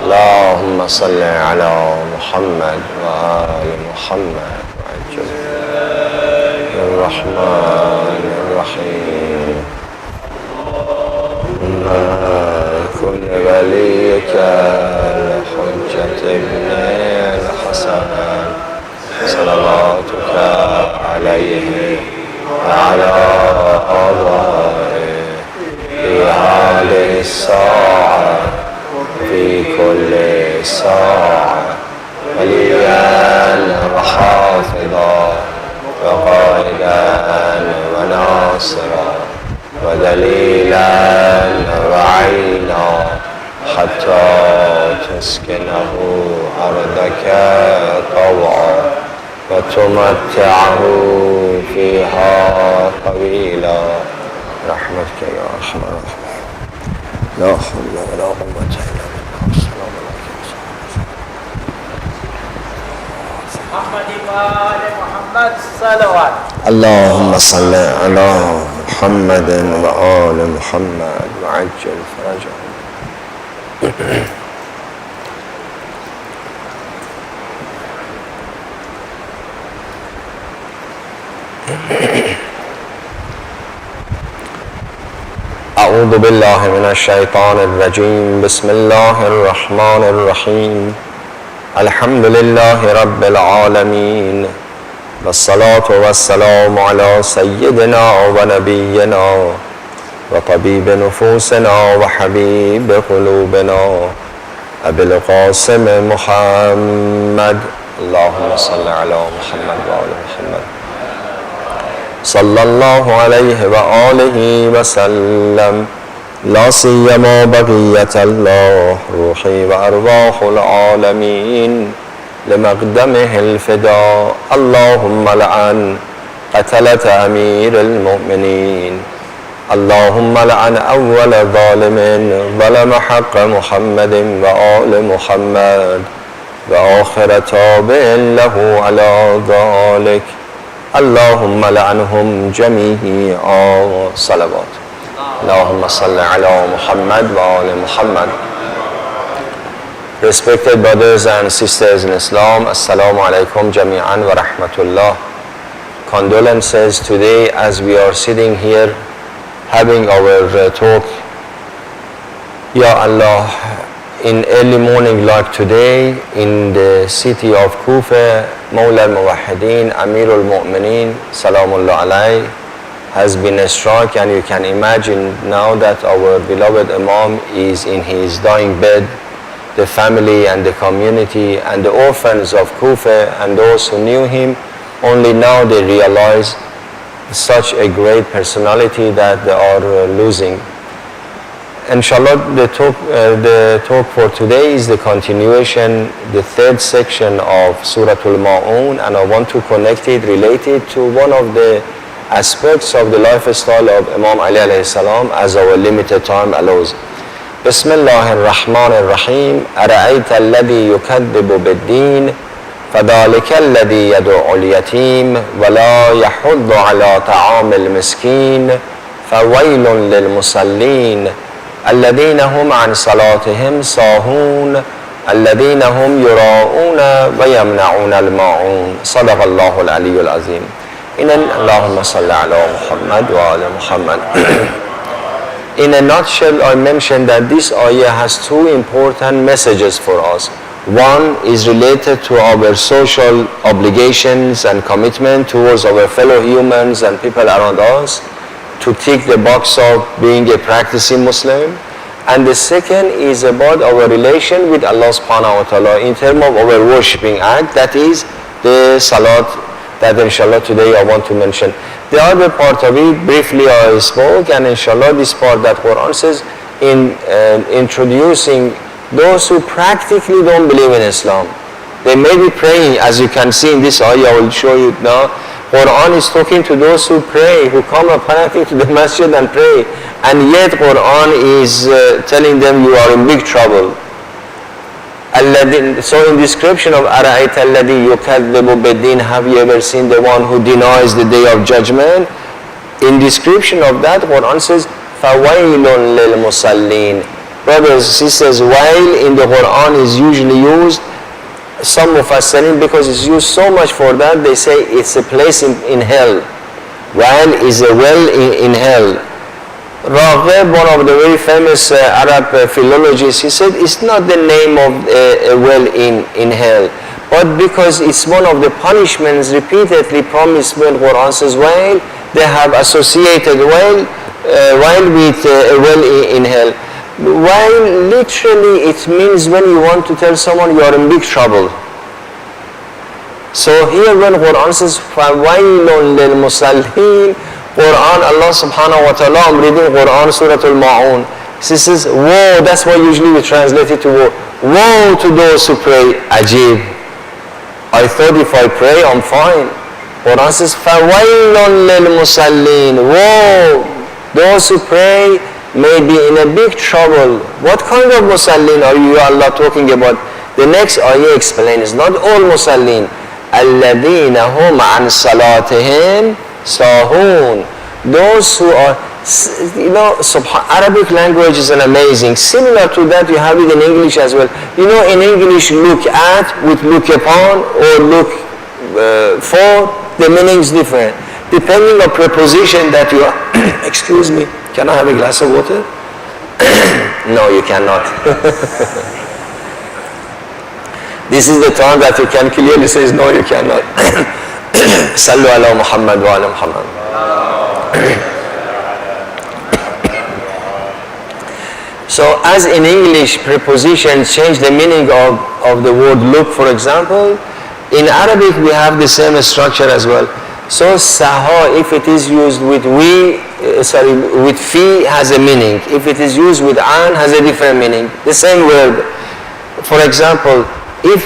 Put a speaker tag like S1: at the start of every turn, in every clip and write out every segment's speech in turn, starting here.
S1: اللهم صل على محمد وآل محمد وعجل الرحمن الرحيم كن وليك الحجة ابن الحسن صلواتك عليه وعلى آبائه في هذه الساعة في كل ساعة وليا وحافظا وقائدا وناصرا ودليلا وعينا حتى تسكنه أرضك طوعا وتمتعه فيها طويلا رحمتك يا أرحم الراحمين لا حول ولا قوة إلا بالله السلام عليكم
S2: محمد وآل محمد صلوات
S1: اللهم صل على محمد وآل محمد وعجل فرجهم أعوذ بالله من الشيطان الرجيم بسم الله الرحمن الرحيم الحمد لله رب العالمين والصلاة والسلام على سيدنا ونبينا وطبيب نفوسنا وحبيب قلوبنا أبي القاسم محمد اللهم صل على محمد وآل محمد صلى الله عليه وآله وسلم لا سيما بقية الله روحي وأرواح العالمين لمقدمه الفداء اللهم لعن قتلة أمير المؤمنين اللهم لعن أول ظالم ظلم حق محمد وآل محمد وآخر تابع له على ذلك اللهم لعنهم جميعا صلوات اللهم صل على محمد وآل محمد. Respected brothers and sisters in Islam, Assalamu alaikum jami'an wa rahmatullah. Condolences today as we are sitting here having our talk. Ya Allah, in early morning like today in the city of Kufa, Mawla al-Muwahhideen, Amir al-Mu'mineen, Salamullah alayhi, has been struck, and you can imagine now that our beloved Imam is in his dying bed. The family and the community and the orphans of Kufa and those who knew him, only now they realize such a great personality that they are losing. Inshallah, the talk for today is the continuation, the third section of Surah Al-Maun, and I want to connect it, relate it to one of the aspects of the lifestyle of Imam Ali alayhi salam as our limited time allows. بسم الله الرحمن الرحيم أرأيت الذي يكذب بالدين فذلك الذي يدعو اليتيم ولا يحض على طعام المسكين فويل للمصلين الذين هم عن صلاتهم ساهون الذين هم يراءون ويمنعون الماعون صدق الله العلي العظيم. اللهم صل على محمد وآل محمد. In a nutshell, I mentioned that this ayah has two important messages for us. One is related to our social obligations and commitment towards our fellow humans and people around us, to tick the box of being a practicing Muslim. And the second is about our relation with Allah subhanahu wa ta'ala in terms of our worshipping act, that is the salat, that inshallah today I want to mention. The other part of it, briefly I spoke, and inshallah this part that Quran says in introducing those who practically don't believe in Islam. They may be praying, as you can see in this ayah, I will show you now. Quran is talking to those who pray, who come apparently to the masjid and pray, and yet Quran is telling them you are in big trouble. So in description of أَرَأَيْتَ الَّذِي يُكَذِّبُ بِالدِّينِ, have you ever seen the one who denies the day of judgment? In description of that, Quran says فَوَيْلٌ لِلْمُصَلِّينَ, brothers, sisters, while in the Quran is usually used, some Mufassirin, because it's used so much for that, they say it's a place in hell. While is a well in hell. Raghib, one of the very famous Arab philologists, he said it's not the name of a well in hell, but because it's one of the punishments repeatedly promised when Quran says while they have associated while with a well in hell. While literally it means when you want to tell someone you are in big trouble. So here when Quran says فَوَيْلٌ لِلْمُصَلِّينَ, Quran, Allah subhanahu wa ta'ala, I'm reading Quran, Surah Al-Maun. He says, woe, that's why usually we translate it to woe. Woe to those who pray. Ajib. I thought if I pray, I'm fine. Quran says, فَوَيْلٌ لِلْمُصَلِّينَ. Woe, those who pray may be in a big trouble. What kind of musallin are you, Allah, talking about? The next ayah explains, not all musallin. الَّذِينَ هُمْ عَنْ صَلَاتِهِمْ sahun. Those who are, Arabic language is an amazing. Similar to that, you have it in English as well. In English, look at with look upon or look for, the meaning is different. Depending on preposition that you are, excuse me, can I have a glass of water? No, you cannot. This is the time that you can clearly say, no, you cannot. Sallu ala Muhammad wa ala Muhammad. So as in English, prepositions change the meaning of the word look, for example. In Arabic, we have the same structure as well. So saha, if it is used with with fi, has a meaning. If it is used with an, has a different meaning. The same word. For example, if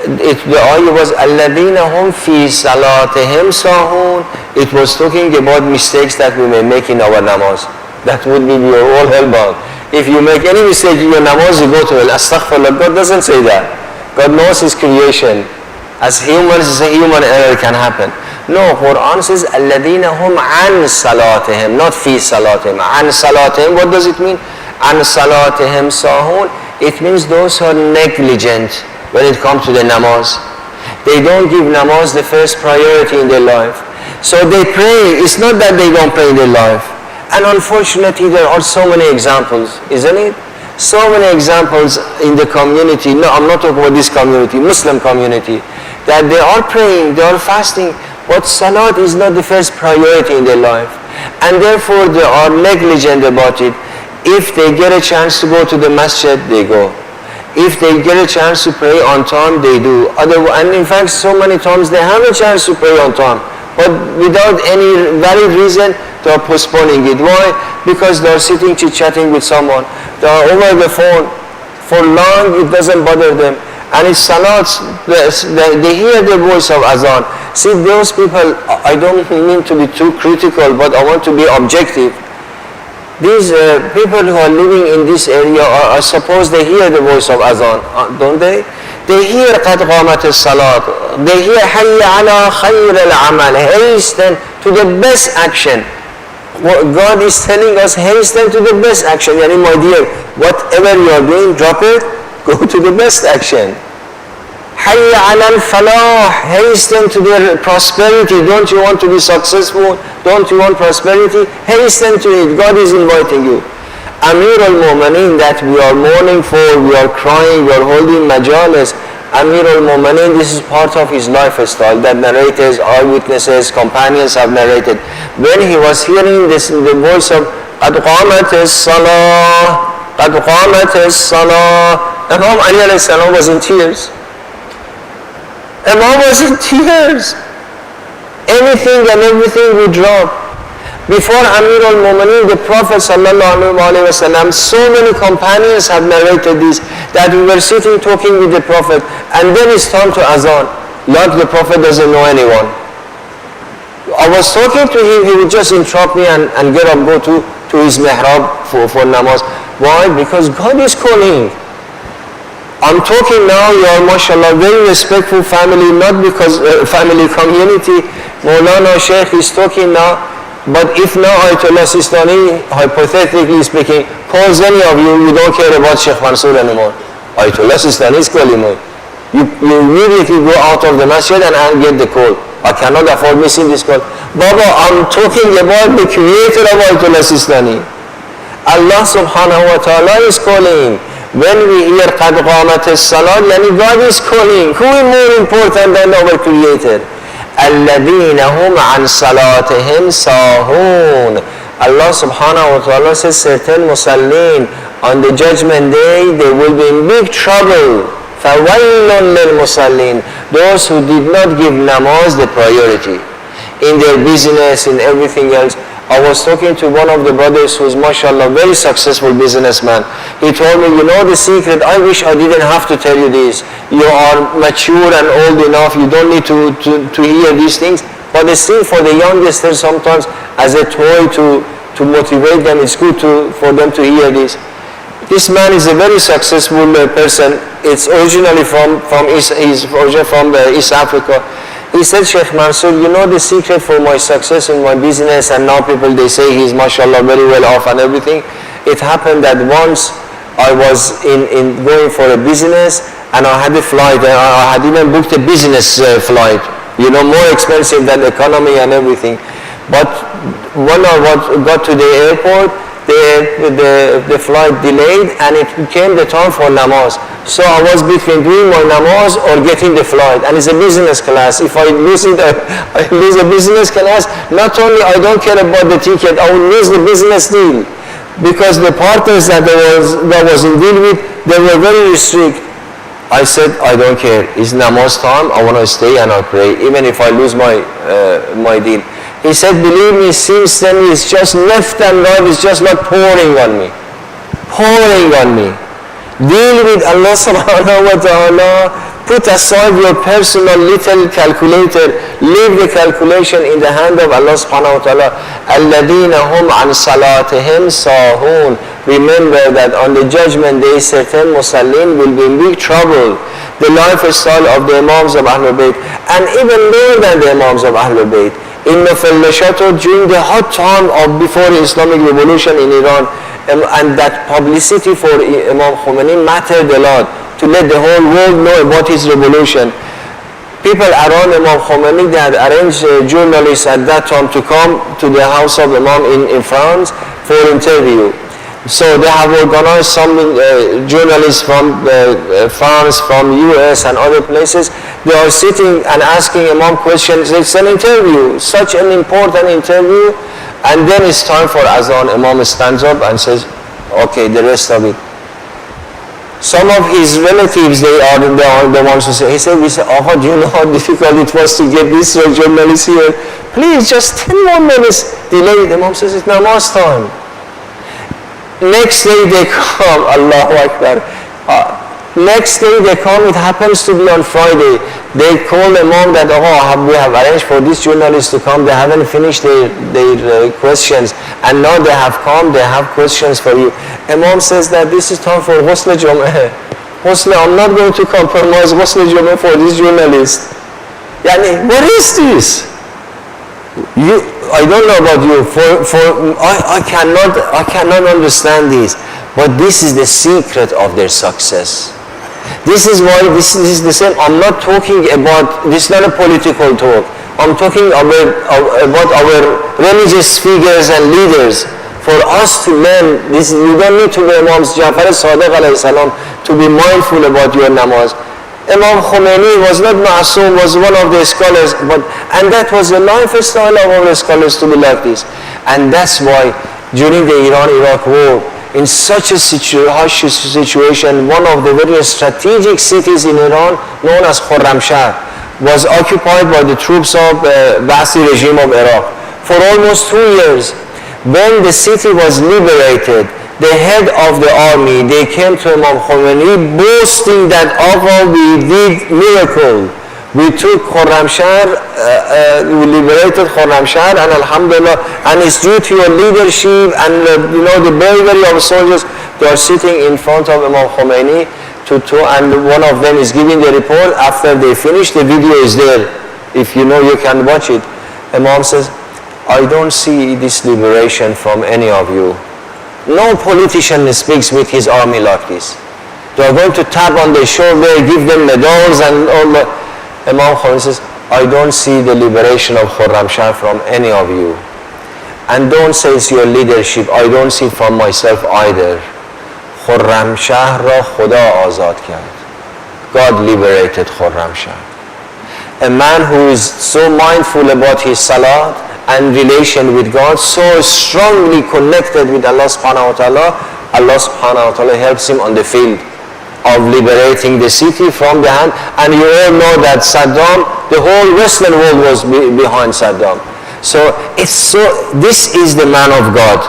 S1: the ayah was الَّذِينَ هُمْ فِي صَلَاتِهِمْ سَاهُونَ, it was talking about mistakes that we may make in our namaz. That would be your whole hellbound. If you make any mistake in your namaz, you go to hell. Astaghfirullah. God doesn't say that. God knows His creation. As humans, a human error can happen. No, Quran says الَّذِينَ هُمْ عَنْ صَلَاتِهِمْ, not فِي صَلَاتِهِمْ. عَنْ صَلَاتِهِمْ, what does it mean? عَنْ صَلَاتِهِمْ سَاهُونَ. It means those who are negligent when it comes to the namaz. They don't give namaz the first priority in their life. So they pray. It's not that they don't pray in their life. And unfortunately, there are so many examples, isn't it? So many examples in the community. No, I'm not talking about this community, Muslim community, that they are praying, they are fasting, but salat is not the first priority in their life. And therefore, they are negligent about it. If they get a chance to go to the masjid, they go. If they get a chance to pray on time, they do. And in fact, so many times they have a chance to pray on time, but without any valid reason, they are postponing it. Why? Because they are sitting chit-chatting with someone. They are over the phone for long, it doesn't bother them. And it's salat, they hear the voice of azan. See, those people, I don't mean to be too critical, but I want to be objective. These people who are living in this area are supposed they hear the voice of azan, don't they? They hear قَدْ قَامَتِ الصَّلَاةِ. They hear حَيَّ عَلَى خَيْرِ الْعَمَلِ. Hasten to the best action. God is telling us, hasten to the best action. Yani, my dear, whatever you are doing, drop it, go to the best action. حَيَّ عَلَى الْفَلَاحِ. Hasten to the prosperity. Don't you want to be successful? Don't you want prosperity? Hasten to it. God is inviting you. Amir al-Mu'mineen, that we are mourning for, we are crying, we are holding majalis. Amir al-Mu'mineen, this is part of his lifestyle that narrators, eyewitnesses, companions have narrated. When he was hearing this, the voice of قَدْ قَامَتِ الصَّلَاةِ قَدْ قَامَتِ الصَّلَاةِ, Imam Ali alayhi salam was in tears. Imam was in tears. Anything and everything would drop. Before Amir al-Mu'mineen, the Prophet sallallahu alaihi wasallam, so many companions have narrated this, that we were sitting talking with the Prophet, and then it's time to azan. Like the Prophet doesn't know anyone. I was talking to him, he would just interrupt me and get up, go to his mihrab for namaz. Why? Because God is calling. I'm talking now, you are mashallah, very respectful family, not because family community. Maulana Sheikh is talking now. But if now Ayatollah Sistani, hypothetically speaking, calls any of you, you don't care about Sheikh Mansour anymore. Ayatollah Sistani is calling you. You immediately go out of the masjid and get the call. I cannot afford missing this call. Baba, I'm talking about the creator of Ayatollah Sistani. Allah subhanahu wa ta'ala is calling. When we hear قَدْ قَامَتِ الصَّلَاةِ, yani God is calling. Who is more important than our creator? الَّذِينَ هُمْ عَنْ صَلَاتِهِمْ سَاهُونَ. Allah subhanahu wa ta'ala says certain musallin on the judgment day they will be in big trouble. فَوَيْلٌ لِلْمُصَلِّينَ. Those who did not give namaz the priority in their business, in everything else. I was talking to one of the brothers who's mashallah very successful businessman. He told me, you know the secret, I wish I didn't have to tell you this. You are mature and old enough, you don't need to hear these things. But still for the youngsters sometimes as a toy to motivate them, it's good for them to hear this. This man is a very successful person. It's originally from East Africa. He said, Sheikh Mansour, you know the secret for my success in my business, and now people they say he's mashallah very well off and everything. It happened that once I was in going for a business and I had a flight, and I had even booked a business flight, you know, more expensive than economy and everything. But when I got to the airport, the flight delayed and it became the time for namaz. So I was between doing my namaz or getting the flight, and it's a business class. If I lose it, I lose a business class, not only I don't care about the ticket, I will lose the business deal. Because the partners that I was in deal with, they were very strict. I said, I don't care, it's namaz time, I want to stay and I pray, even if I lose my deal. He said, believe me, since then it's just left and right, it's just like pouring on me. Pouring on me. Deal with Allah subhanahu wa ta'ala. Put aside your personal little calculator. Leave the calculation in the hand of Allah subhanahu wa ta'ala. الَّذِينَ هُمْ عَنْ صَلَاتِهِمْ سَاهُونَ. Remember that on the judgment day, certain musallin will be in big trouble. The lifestyle of the Imams of Ahlul Bayt, and even more than the Imams of Ahlul Bayt. In Nafal during the hot time of before the Islamic revolution in Iran, and that publicity for Imam Khomeini mattered a lot to let the whole world know about his revolution. People around Imam Khomeini, they had arranged journalists at that time to come to the house of Imam in France for interview. So they have organized some journalists from France, from US and other places. They are sitting and asking Imam questions. It's an interview, such an important interview. And then it's time for Azan. Imam stands up and says, okay, the rest of it. Some of his relatives, they are the ones who say, he said, oh, do you know how difficult it was to get this journalist here? Please, just 10 more minutes delay. The Imam says, it's namaz time. Next day they come, Allahu Akbar. Next day they come, it happens to be on Friday. They call Imam that, we have arranged for this journalist to come. They haven't finished their questions. And now they have come, they have questions for you. Imam says that this is time for Ghusl Jum'ah. I'm not going to compromise Ghusl Jum'ah for this journalist. Yani, what is this? I don't know about you. I cannot understand this. But this is the secret of their success. This is why this is the same. I'm not talking about, this is not a political talk. I'm talking about our religious figures and leaders. For us to learn this, you don't need to be Imam Ja'far as-Sadiq alayhi salam to be mindful about your namaz. Imam Khomeini was not ma'asum, was one of the scholars, and that was the lifestyle of our scholars to be like this. And that's why during the Iran-Iraq war, in such a harsh situation, one of the very strategic cities in Iran, known as Khorramshahr, was occupied by the troops of Ba'athi regime of Iraq for almost 2 years. When the city was liberated, the head of the army, they came to Imam Khomeini boasting that, we did miracle. We took Khorramshahr, we liberated Khorramshahr, and alhamdulillah, and it's due to your leadership and the bravery of soldiers. They are sitting in front of Imam Khomeini, and one of them is giving the report. After they finish, the video is there. If you know, you can watch it. Imam says, I don't see this liberation from any of you. No politician speaks with his army like this. They are going to tap on their shoulder, give them medals and all that. Imam Khomeini says, I don't see the liberation of Khurramshahr from any of you. And don't say it's your leadership. I don't see from myself either. Khurramshahr ra Khuda azad kard. God liberated Khurramshahr. A man who is so mindful about his salat and relation with God, so strongly connected with Allah subhanahu wa ta'ala, Allah subhanahu wa ta'ala helps him on the field of liberating the city from the hand. And you all know that Saddam, the whole Western world was behind Saddam. So this is the man of God,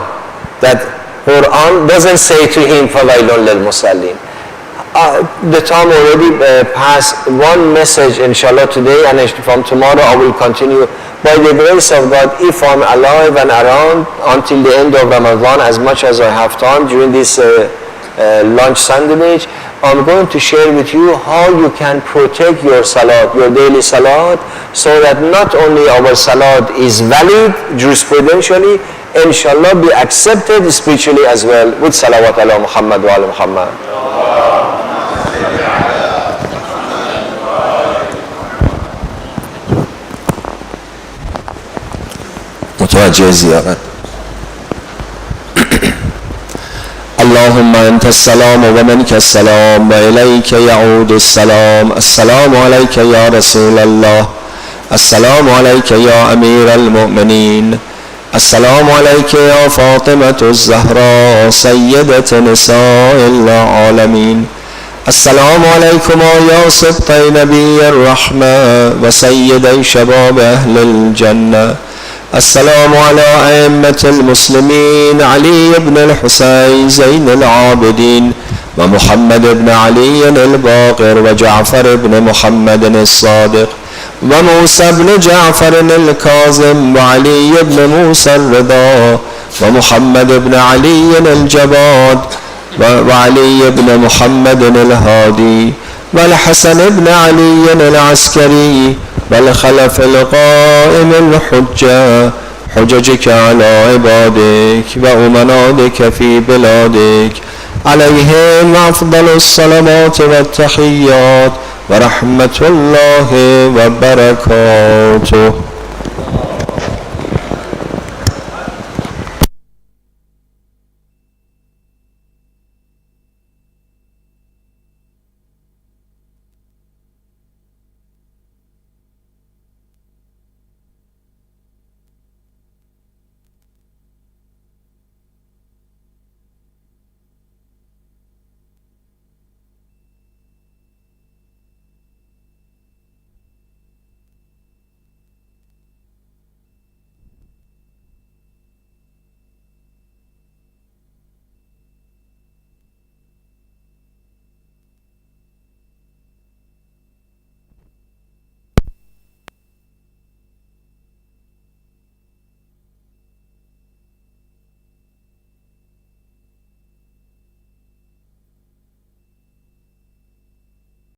S1: that Quran doesn't say to him, فَوَيْلٌ لِلْمُصَلِّينَ. The time already passed. One message inshallah today, and from tomorrow I will continue. By the grace of God, if I'm alive and around until the end of Ramadan, as much as I have time during this lunch sandwich, I'm going to share with you how you can protect your salat, your daily salat, so that not only our salat is valid jurisprudentially, inshallah be accepted spiritually as well, with salawat ala Muhammad wa ala Muhammad. متوجه زيارت. اللهم أنت السلام ومنك السلام وإليك يعود السلام. السلام عليك يا رسول الله. السلام عليك يا أمير المؤمنين. السلام عليك يا فاطمة الزهراء سيدة نساء العالمين. السلام عليكم يا سبطي نبي الرحمة وسيدي شباب أهل الجنة. السلام على أئمة المسلمين علي بن الحسين زين العابدين ومحمد بن علي الباقر وجعفر بن محمد الصادق وموسى بن جعفر الكاظم وعلي بن موسى الرضا ومحمد بن علي الجواد وعلي بن محمد الهادي والحسن بن علي العسكري والخلف القائم الحجة حججك على عبادك وأمنائك في بلادك عليهم أفضل الصلوات والتحيات ورحمة الله وبركاته.